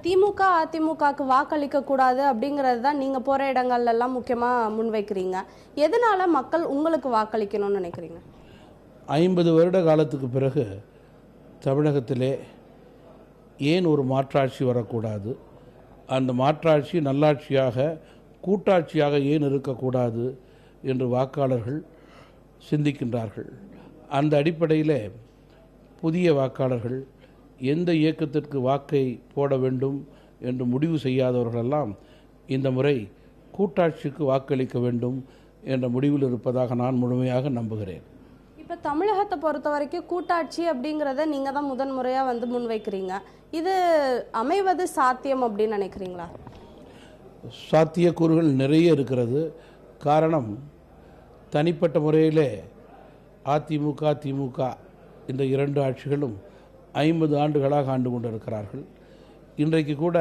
திமுக அதிமுகக்கு வாக்களிக்க கூடாது அப்படிங்கிறது தான் நீங்க போற இடங்கள்ல எல்லாம் முக்கியமா முன்வைக்கிறீங்க. எதனால மக்கள் உங்களுக்கு வாக்களிக்கணும்னு நினைக்கிறீங்க? 50 வருட காலத்துக்கு பிறகு தமிழகத்திலே ஏன் ஒரு மாற்றாட்சி வரக்கூடாது, அந்த மாற்றாட்சி நல்லாட்சியாக கூட்டாட்சியாக ஏன் இருக்கக்கூடாது என்று வாக்காளர்கள் சிந்திக்கின்றார்கள். அந்த அடிப்படையில் புதிய வாக்காளர்கள் எந்த இயக்கத்திற்கு வாக்கை போட வேண்டும் என்று முடிவு செய்யாதவர்களெல்லாம் இந்த முறை கூட்டாட்சிக்கு வாக்களிக்க வேண்டும் என்ற முடிவில் இருப்பதாக நான் முழுமையாக நம்புகிறேன். இப்போ தமிழகத்தை பொறுத்த வரைக்கும் கூட்டாட்சி அப்படிங்கிறத நீங்கள் தான் முதன்முறையாக முன்வைக்கிறீங்க. இது அமைவது சாத்தியம் அப்படின்னு நினைக்கிறீங்களா? சாத்தியக்கூறுகள் நிறைய இருக்கிறது. காரணம், தனிப்பட்ட முறையிலே அதிமுக திமுக இந்த 2 ஆட்சிகளும் 50 ஆண்டுகளாக ஆண்டு கொண்டிருக்கிறார்கள். இன்றைக்கு கூட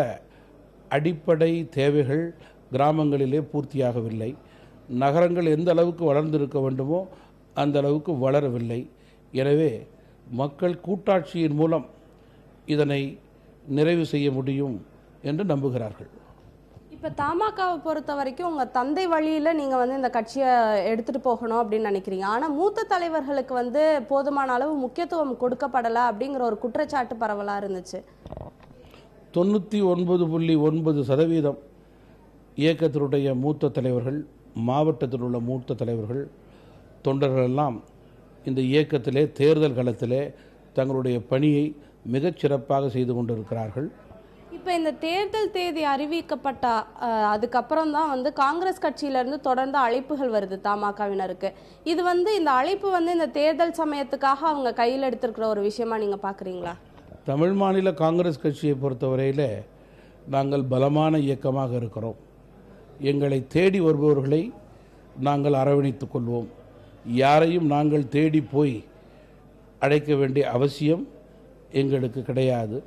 அடிப்படை தேவைகள் கிராமங்களிலே பூர்த்தியாகவில்லை. நகரங்கள் எந்த அளவுக்கு வளர்ந்திருக்க வேண்டுமோ அந்த அளவுக்கு வளரவில்லை. எனவே மக்கள் கூட்டாட்சியின் மூலம் இதனை நிறைவு செய்ய முடியும் என்று நம்புகிறார்கள். இப்போ தமாகவை பொறுத்த வரைக்கும் உங்கள் தந்தை வழியில் நீங்கள் இந்த கட்சியை எடுத்துகிட்டு போகணும் அப்படின்னு நினைக்கிறீங்க. ஆனால் மூத்த தலைவர்களுக்கு போதுமான அளவு முக்கியத்துவம் கொடுக்கப்படலை அப்படிங்கிற ஒரு குற்றச்சாட்டு பரவலாக இருந்துச்சு. 99.9% இயக்கத்தினுடைய மூத்த தலைவர்கள், மாவட்டத்தில் உள்ள மூத்த தலைவர்கள், தொண்டர்கள் எல்லாம் இந்த இயக்கத்திலே தேர்தல் களத்திலே தங்களுடைய பணியை மிகச் சிறப்பாக செய்து கொண்டிருக்கிறார்கள். இப்போ இந்த தேர்தல் தேதி அறிவிக்கப்பட்ட அதுக்கப்புறம் தான் காங்கிரஸ் கட்சியிலேருந்து தொடர்ந்து அழைப்புகள் வருது தமாகவினருக்கு. இது இந்த அழைப்பு இந்த தேர்தல் சமயத்துக்காக அவங்க கையில் எடுத்திருக்கிற ஒரு விஷயமா நீங்கள் பார்க்குறீங்களா? தமிழ் மாநில காங்கிரஸ் கட்சியை பொறுத்தவரையில் நாங்கள் பலமான இயக்கமாக இருக்கிறோம். எங்களை தேடி வருபவர்களை நாங்கள் அரவணைத்துக் கொள்வோம். யாரையும் நாங்கள் தேடி போய் அழைக்க வேண்டிய அவசியம் எங்களுக்கு கிடையாது.